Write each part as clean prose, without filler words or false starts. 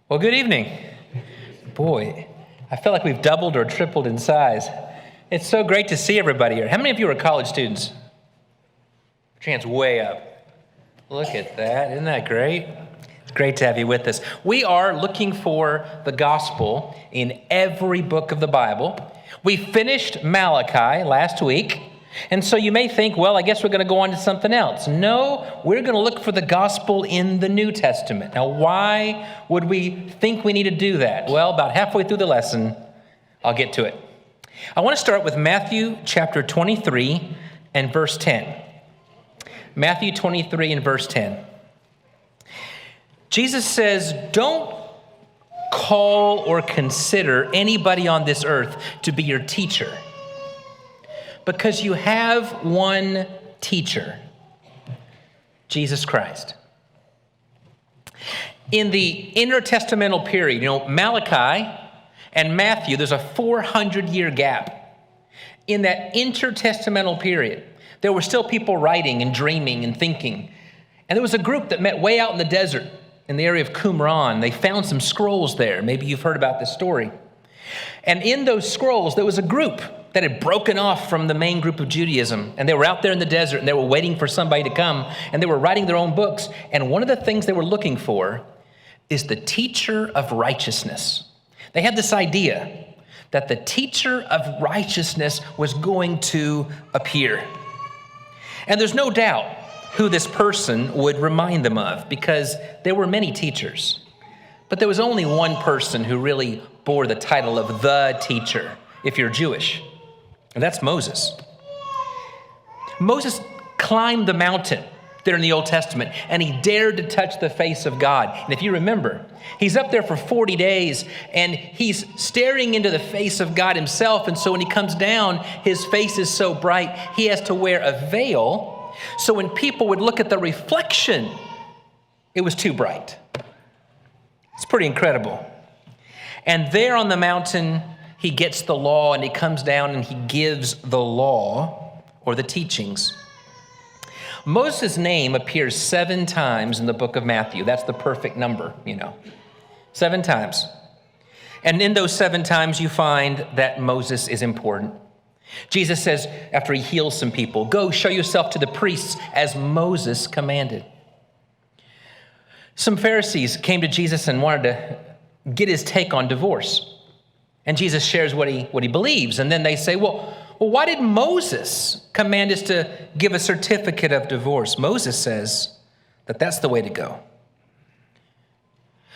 Well, good evening. Boy, I feel like we've doubled or tripled in size. It's so great to see everybody here. How many of you are college students? Chance way up. Look at that. Isn't that great? It's great to have you with us. We are looking for the gospel in every book of the Bible. We finished Malachi last week. And so you may think, well, I guess we're going to go on to something else. No, we're going to look for the gospel in the New Testament. Now, why would we think we need to do that? Well, about halfway through the lesson, I'll get to it. I want to start with Matthew chapter 23 and verse 10. Matthew 23 and verse 10. Jesus says, don't call or consider anybody on this earth to be your teacher, because you have one teacher, Jesus Christ. In the intertestamental period, Malachi and Matthew, there's a 400-year gap. In that intertestamental period, there were still people writing and dreaming and thinking. And there was a group that met way out in the desert in the area of Qumran. They found some scrolls there. Maybe you've heard about this story. And in those scrolls, there was a group that had broken off from the main group of Judaism. And they were out there in the desert, and they were waiting for somebody to come, and they were writing their own books. And one of the things they were looking for is the teacher of righteousness. They had this idea that the teacher of righteousness was going to appear. And there's no doubt who this person would remind them of, because there were many teachers. But there was only one person who really bore the title of the teacher, if you're Jewish. And that's Moses. Moses climbed the mountain there in the Old Testament, and he dared to touch the face of God. And if you remember, he's up there for 40 days, and he's staring into the face of God himself. And so when he comes down, his face is so bright, he has to wear a veil. So when people would look at the reflection, it was too bright. It's pretty incredible. And there on the mountain, he gets the law, and he comes down and he gives the law or the teachings. Moses' name appears 7 times in the book of Matthew. That's the perfect number, 7 times. And in those 7 times, you find that Moses is important. Jesus says, after he heals some people, go show yourself to the priests as Moses commanded. Some Pharisees came to Jesus and wanted to get his take on divorce. And Jesus shares what he believes. And then they say, well, why did Moses command us to give a certificate of divorce? Moses says that that's the way to go.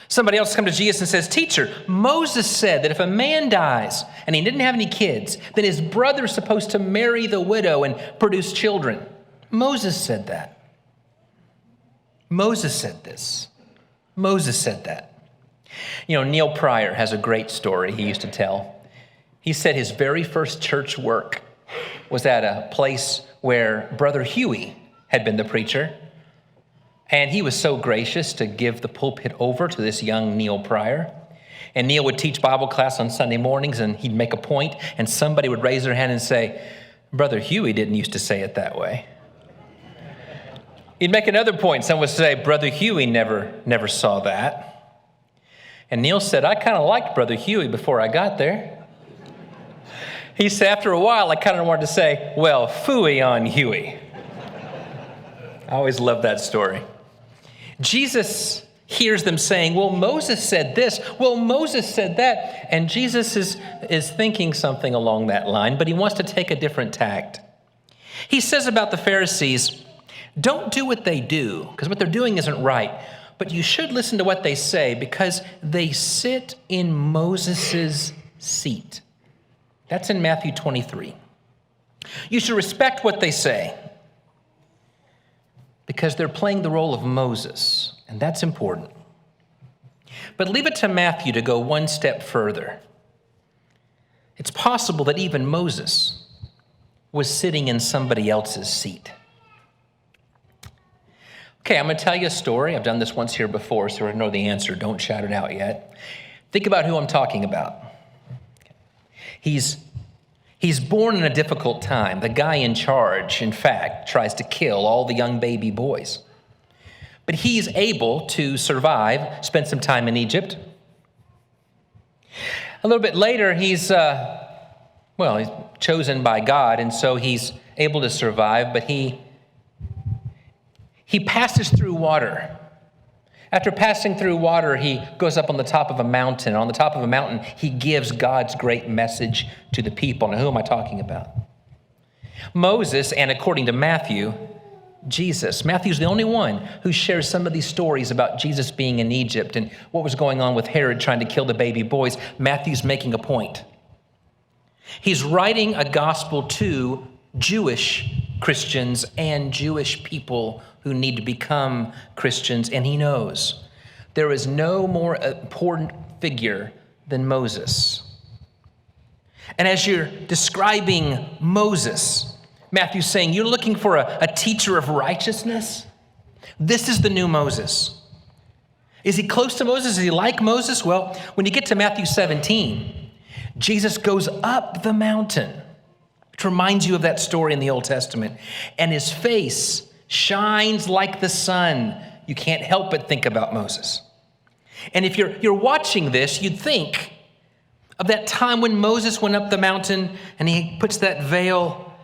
Somebody else comes to Jesus and says, teacher, Moses said that if a man dies and he didn't have any kids, then his brother is supposed to marry the widow and produce children. Moses said that. Moses said this. Moses said that. Neil Pryor has a great story he used to tell. He said his very first church work was at a place where Brother Huey had been the preacher. And he was so gracious to give the pulpit over to this young Neil Pryor. And Neil would teach Bible class on Sunday mornings, and he'd make a point, and somebody would raise their hand and say, Brother Huey didn't used to say it that way. He'd make another point. Someone would say, Brother Huey never saw that. And Neil said, I kind of liked Brother Huey before I got there. He said, after a while, I kind of wanted to say, well, phooey on Huey. I always loved that story. Jesus hears them saying, well, Moses said this. Well, Moses said that. And Jesus is thinking something along that line, but he wants to take a different tact. He says about the Pharisees, don't do what they do, because what they're doing isn't right. But you should listen to what they say, because they sit in Moses' seat. That's in Matthew 23. You should respect what they say, because they're playing the role of Moses, and that's important. But leave it to Matthew to go one step further. It's possible that even Moses was sitting in somebody else's seat. Okay, I'm going to tell you a story. I've done this once here before, so I know the answer. Don't shout it out yet. Think about who I'm talking about. He's born in a difficult time. The guy in charge, in fact, tries to kill all the young baby boys. But he's able to survive, spend some time in Egypt, A little bit later, he's chosen by God, and so he's able to survive, but he passes through water. After passing through water, he goes up on the top of a mountain. On the top of a mountain, he gives God's great message to the people. Now, who am I talking about? Moses, and according to Matthew, Jesus. Matthew's the only one who shares some of these stories about Jesus being in Egypt and what was going on with Herod trying to kill the baby boys. Matthew's making a point. He's writing a gospel to Jewish Christians and Jewish people who need to become Christians, and he knows there is no more important figure than Moses. And as you're describing Moses, Matthew's saying, you're looking for a teacher of righteousness? This is the new Moses. Is he close to Moses? Is he like Moses? Well, when you get to Matthew 17, Jesus goes up the mountain, which reminds you of that story in the Old Testament, and his face shines like the sun. You can't help but think about Moses. And if you're watching this, you'd think of that time when Moses went up the mountain and he puts that veil.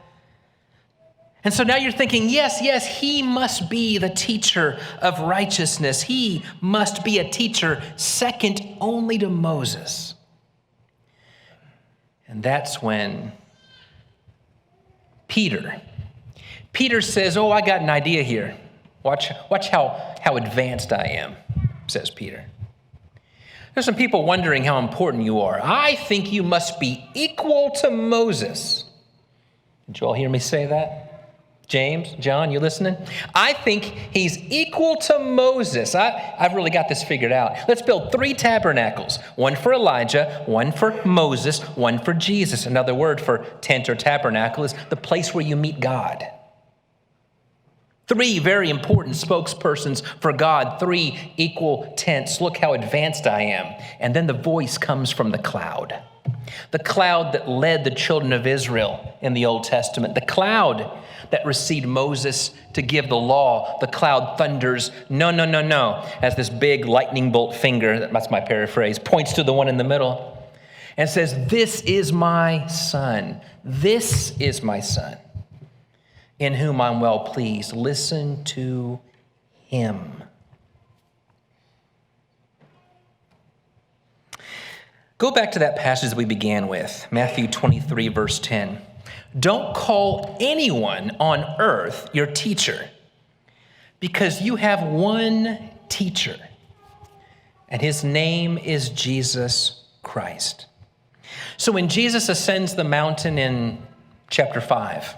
And so now you're thinking, yes, he must be the teacher of righteousness. He must be a teacher second only to Moses. And that's when Peter says, I got an idea here. Watch how advanced I am, says Peter. There's some people wondering how important you are. I think you must be equal to Moses. Did you all hear me say that? James, John, you listening? I think he's equal to Moses. I've really got this figured out. Let's build 3 tabernacles, one for Elijah, one for Moses, one for Jesus. Another word for tent or tabernacle is the place where you meet God. 3 very important spokespersons for God, 3 equal tents. Look how advanced I am. And then the voice comes from the cloud that led the children of Israel in the Old Testament, the cloud that received Moses to give the law. The cloud thunders, no, as this big lightning bolt finger, that's my paraphrase, points to the one in the middle and says, this is my son. This is my son, in whom I'm well pleased. Listen to him. Go back to that passage that we began with, Matthew 23, verse 10. Don't call anyone on earth your teacher, because you have one teacher, and his name is Jesus Christ. So when Jesus ascends the mountain in chapter 5,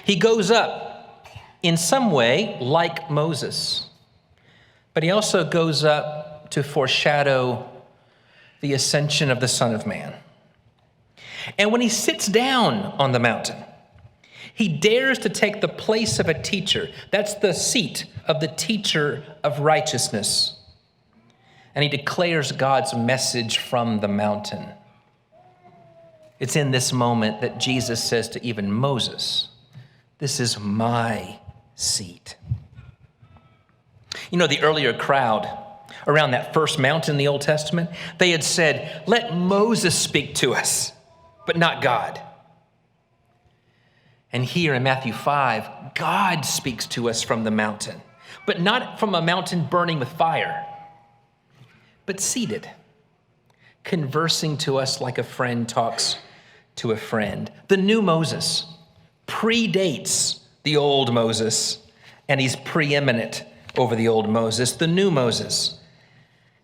he goes up in some way like Moses, but he also goes up to foreshadow the ascension of the Son of Man. And when he sits down on the mountain, he dares to take the place of a teacher. That's the seat of the teacher of righteousness. And he declares God's message from the mountain. It's in this moment that Jesus says to even Moses, this is my seat. You know, the earlier crowd around that first mountain in the Old Testament, they had said, let Moses speak to us, but not God. And here in Matthew 5, God speaks to us from the mountain, but not from a mountain burning with fire, but seated, conversing to us like a friend talks to a friend. The new Moses predates the old Moses, and he's preeminent over the old Moses. The new Moses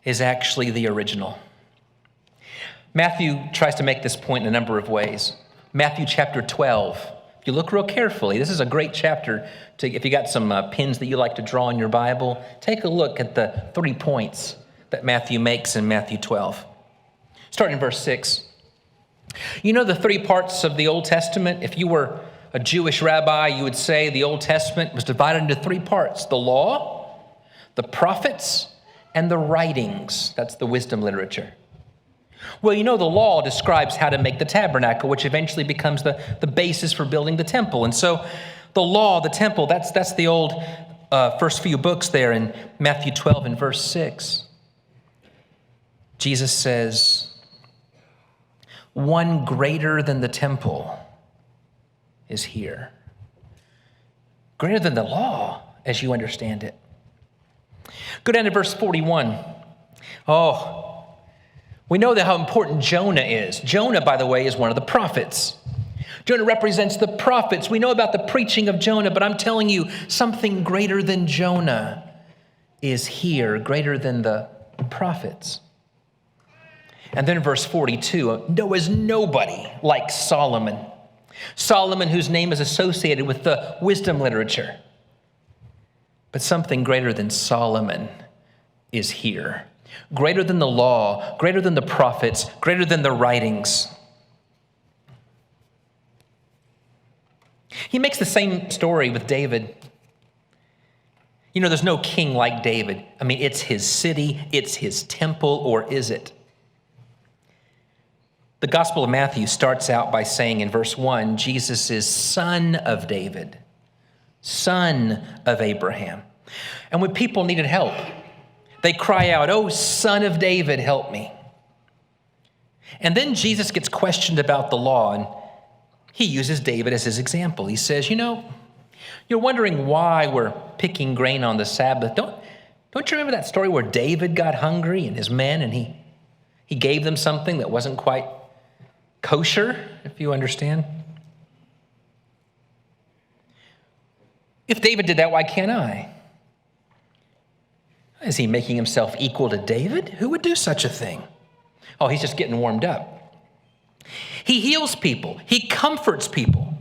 is actually the original. Matthew tries to make this point in a number of ways. Matthew chapter 12. If you look real carefully, this is a great chapter. If you got some pins that you like to draw in your Bible, take a look at the 3 points that Matthew makes in Matthew 12. Starting in verse 6. You know the 3 parts of the Old Testament? If you were a Jewish rabbi, you would say the Old Testament was divided into 3 parts: the law, the prophets, and the writings. That's the wisdom literature. Well, you know the law describes how to make the tabernacle, which eventually becomes the basis for building the temple. And so the law, the temple, that's the old first few books there in Matthew 12 and verse 6. Jesus says, one greater than the temple is here. Greater than the law, as you understand it. Go down to verse 41. Oh, we know that how important Jonah is. Jonah, by the way, is one of the prophets. Jonah represents the prophets. We know about the preaching of Jonah, but I'm telling you, something greater than Jonah is here, greater than the prophets. And then verse 42, there is nobody like Solomon. Solomon, whose name is associated with the wisdom literature. But something greater than Solomon is here. Greater than the law, greater than the prophets, greater than the writings. He makes the same story with David. You know, there's no king like David. I mean, it's his city, it's his temple, or is it? The Gospel of Matthew starts out by saying in verse 1, Jesus is son of David, son of Abraham. And when people needed help, they cry out, "Oh, son of David, help me." And then Jesus gets questioned about the law, and he uses David as his example. He says, you know, you're wondering why we're picking grain on the Sabbath. Don't you remember that story where David got hungry and his men, and he gave them something that wasn't quite kosher, if you understand? If David did that, why can't I? Is he making himself equal to David? Who would do such a thing? Oh, he's just getting warmed up. He heals people. He comforts people.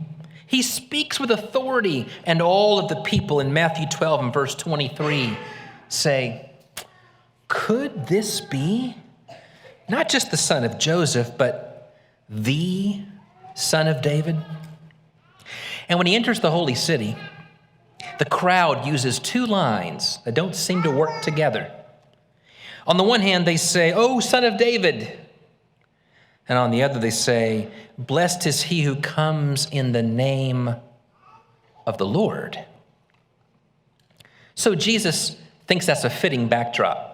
He speaks with authority. And all of the people in Matthew 12 and verse 23 say, could this be not just the son of Joseph, but the son of David? And when he enters the holy city, the crowd uses two lines that don't seem to work together. On the one hand, they say, "Oh, son of David." And on the other, they say, "Blessed is he who comes in the name of the Lord." So Jesus thinks that's a fitting backdrop.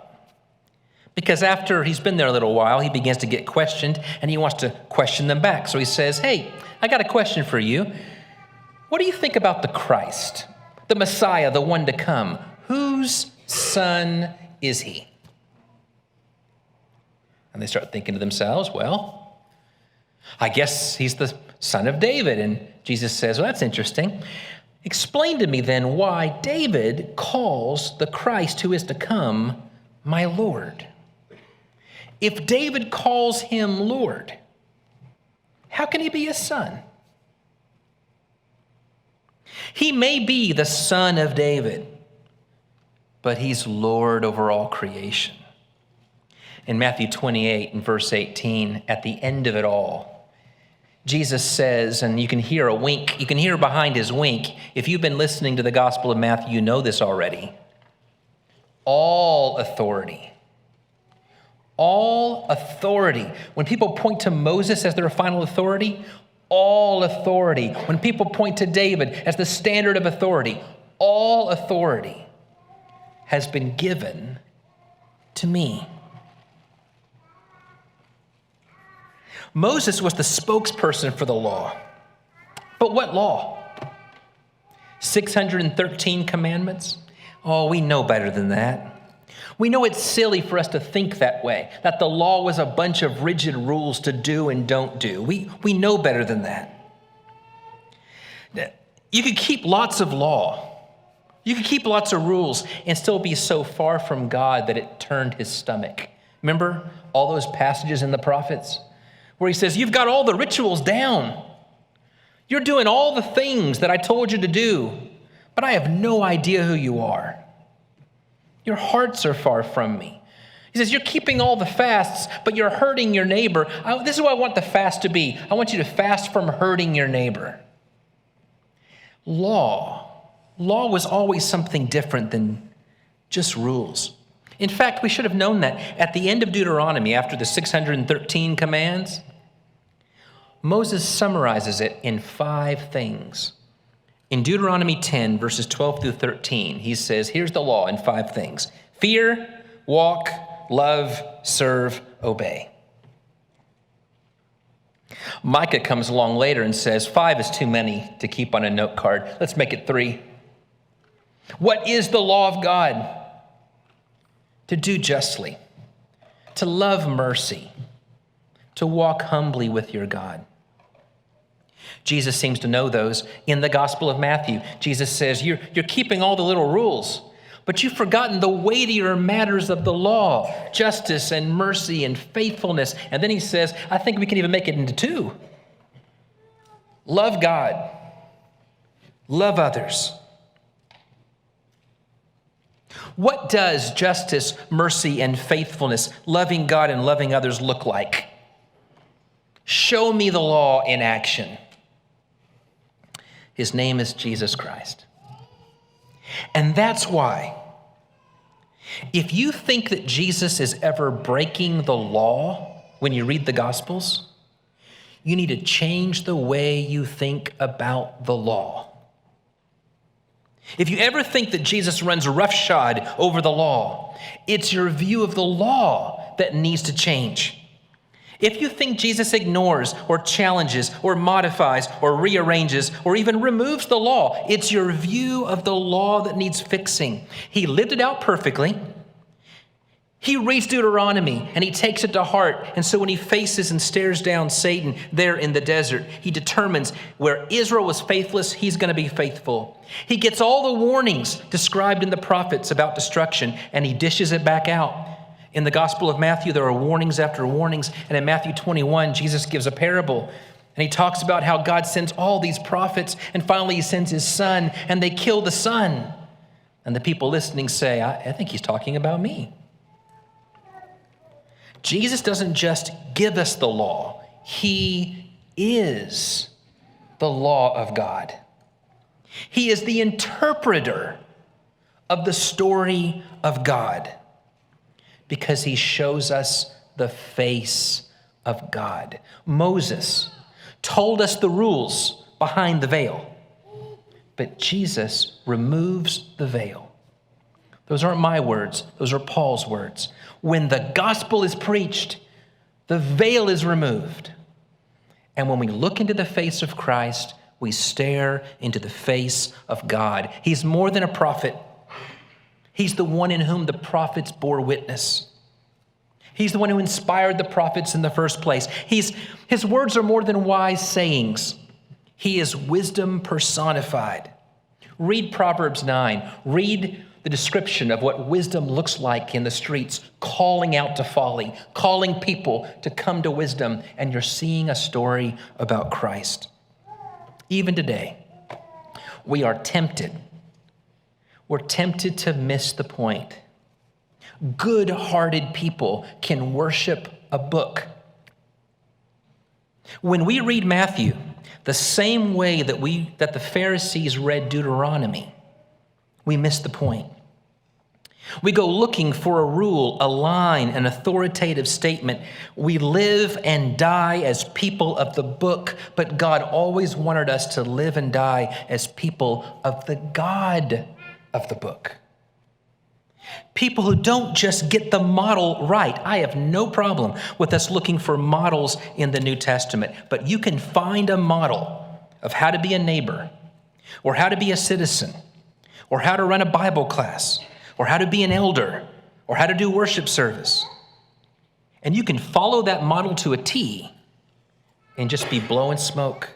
Because after he's been there a little while, he begins to get questioned, and he wants to question them back. So he says, "Hey, I got a question for you. What do you think about the Christ, the Messiah, the one to come? Whose son is he?" And they start thinking to themselves, well, I guess he's the son of David. And Jesus says, well, that's interesting. Explain to me then why David calls the Christ who is to come my Lord. If David calls him Lord, how can he be his son? He may be the son of David, but he's Lord over all creation. In Matthew 28 and verse 18, at the end of it all, Jesus says, and you can hear a wink, you can hear behind his wink. If you've been listening to the Gospel of Matthew, you know this already. All authority. When people point to Moses as their final authority, all authority. When people point to David as the standard of authority, all authority has been given to me. Moses was the spokesperson for the law. But what law? 613 commandments? Oh, we know better than that. We know it's silly for us to think that way, that the law was a bunch of rigid rules to do and don't do. We know better than that. You could keep lots of law. You could keep lots of rules and still be so far from God that it turned his stomach. Remember all those passages in the prophets where he says, you've got all the rituals down. You're doing all the things that I told you to do, but I have no idea who you are. Your hearts are far from me. He says, you're keeping all the fasts, but you're hurting your neighbor. This is what I want the fast to be. I want you to fast from hurting your neighbor. Law was always something different than just rules. In fact, we should have known that at the end of Deuteronomy, after the 613 commands, Moses summarizes it in 5 things. In Deuteronomy 10, verses 12 through 13, he says, here's the law in 5 things. Fear, walk, love, serve, obey. Micah comes along later and says, 5 is too many to keep on a note card. Let's make it 3. What is the law of God? To do justly, to love mercy, to walk humbly with your God. Jesus seems to know those. In the Gospel of Matthew, Jesus says, you're keeping all the little rules, but you've forgotten the weightier matters of the law, justice and mercy and faithfulness. And then he says, I think we can even make it into 2. Love God, love others. What does justice, mercy, and faithfulness, loving God and loving others look like? Show me the law in action. His name is Jesus Christ. And that's why, if you think that Jesus is ever breaking the law when you read the Gospels, you need to change the way you think about the law. If you ever think that Jesus runs roughshod over the law, it's your view of the law that needs to change. If you think Jesus ignores or challenges or modifies or rearranges or even removes the law, it's your view of the law that needs fixing. He lived it out perfectly. He reads Deuteronomy and he takes it to heart. And so when he faces and stares down Satan there in the desert, he determines where Israel was faithless, he's going to be faithful. He gets all the warnings described in the prophets about destruction and he dishes it back out. In the Gospel of Matthew, there are warnings after warnings. And in Matthew 21, Jesus gives a parable. And he talks about how God sends all these prophets and finally he sends his son and they kill the son. And the people listening say, I think he's talking about me. Jesus doesn't just give us the law. He is the law of God. He is the interpreter of the story of God because he shows us the face of God. Moses told us the rules behind the veil, but Jesus removes the veil. Those aren't my words. Those are Paul's words. When the gospel is preached, the veil is removed. And when we look into the face of Christ, we stare into the face of God. He's more than a prophet. He's the one in whom the prophets bore witness. He's the one who inspired the prophets in the first place. His words are more than wise sayings. He is wisdom personified. Read Proverbs 9. Read the description of what wisdom looks like in the streets, calling out to folly, calling people to come to wisdom, and you're seeing a story about Christ. Even today, we are tempted. We're tempted to miss the point. Good-hearted people can worship a book. When we read Matthew, the same way that the Pharisees read Deuteronomy, we miss the point. We go looking for a rule, a line, an authoritative statement. We live and die as people of the book, but God always wanted us to live and die as people of the God of the book. People who don't just get the model right. I have no problem with us looking for models in the New Testament, but you can find a model of how to be a neighbor, or how to be a citizen, or how to run a Bible class, or how to be an elder, or how to do worship service. And you can follow that model to a T and just be blowing smoke.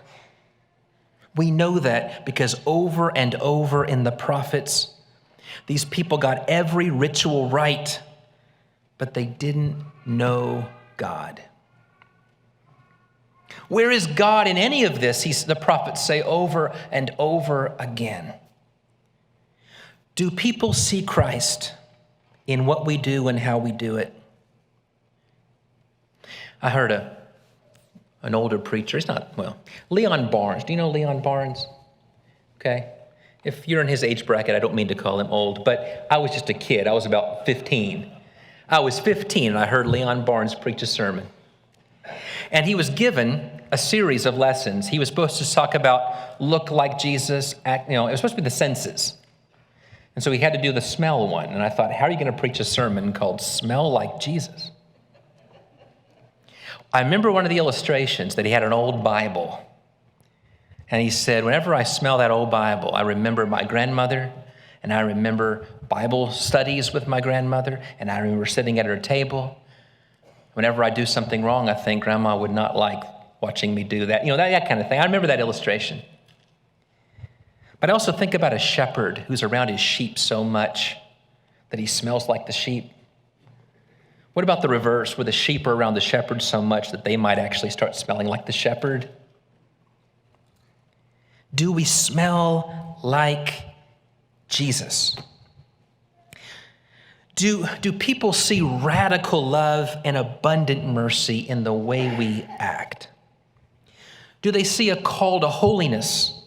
We know that because over and over in the prophets, these people got every ritual right, but they didn't know God. Where is God in any of this? The prophets say over and over again. Do people see Christ in what we do and how we do it? I heard an older preacher. Leon Barnes. Do you know Leon Barnes? Okay. If you're in his age bracket, I don't mean to call him old, but I was just a kid. I was about 15. I was 15 and I heard Leon Barnes preach a sermon. And he was given a series of lessons. He was supposed to talk about look like Jesus, act, it was supposed to be the senses. And so he had to do the smell one. And I thought, how are you going to preach a sermon called Smell Like Jesus? I remember one of the illustrations that he had an old Bible. And he said, whenever I smell that old Bible, I remember my grandmother, and I remember Bible studies with my grandmother, and I remember sitting at her table. Whenever I do something wrong, I think Grandma would not like watching me do that. That kind of thing. I remember that illustration. But I also think about a shepherd who's around his sheep so much that he smells like the sheep. What about the reverse, where the sheep are around the shepherd so much that they might actually start smelling like the shepherd? Do we smell like Jesus? Do people see radical love and abundant mercy in the way we act? Do they see a call to holiness?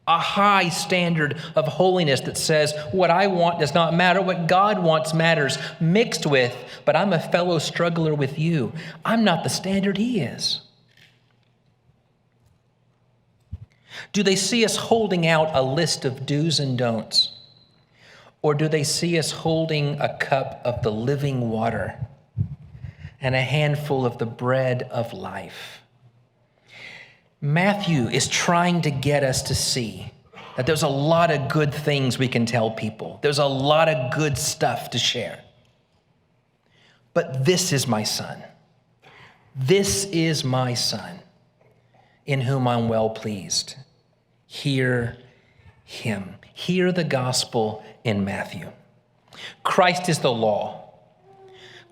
A high standard of holiness that says, what I want does not matter, what God wants matters, mixed with, but I'm a fellow struggler with you. I'm not the standard he is. Do they see us holding out a list of do's and don'ts? Or do they see us holding a cup of the living water and a handful of the bread of life? Matthew is trying to get us to see that there's a lot of good things we can tell people. There's a lot of good stuff to share. But this is my son. This is my son in whom I'm well pleased. Hear him. Hear the gospel in Matthew. Christ is the law.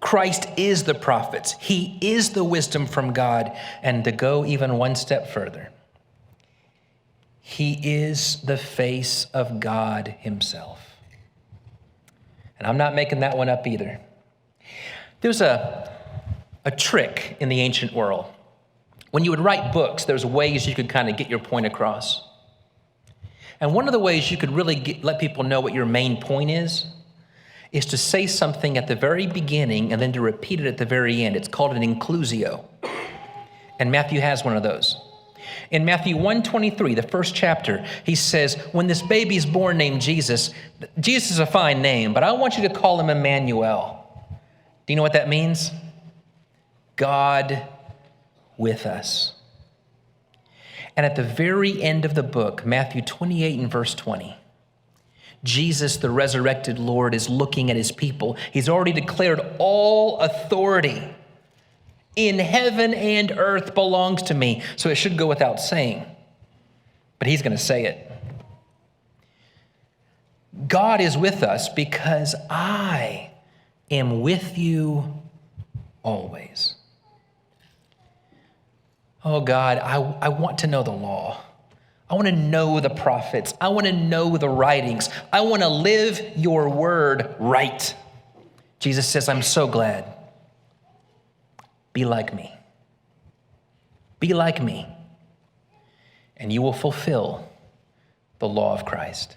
Christ is the prophets. He is the wisdom from God. And to go even one step further, he is the face of God himself. And I'm not making that one up either. There's a trick in the ancient world. When you would write books, there's ways you could kind of get your point across. And one of the ways you could really let people know what your main point is to say something at the very beginning and then to repeat it at the very end. It's called an inclusio. And Matthew has one of those. In Matthew 1:23, the first chapter, he says, when this baby's born named Jesus, Jesus is a fine name, but I want you to call him Emmanuel. Do you know what that means? God with us. And at the very end of the book, Matthew 28 and verse 20, Jesus, the resurrected Lord, is looking at his people. He's already declared all authority in heaven and earth belongs to me. So it should go without saying, but he's going to say it. God is with us because I am with you always. Oh God, I want to know the law. I want to know the prophets. I want to know the writings. I want to live your word right. Jesus says, I'm so glad. Be like me. Be like me. And you will fulfill the law of Christ.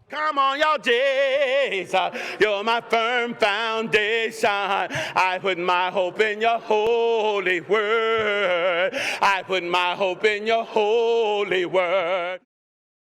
Come on, y'all, Jesus, you're my firm foundation. I put my hope in your holy word. I put my hope in your holy word.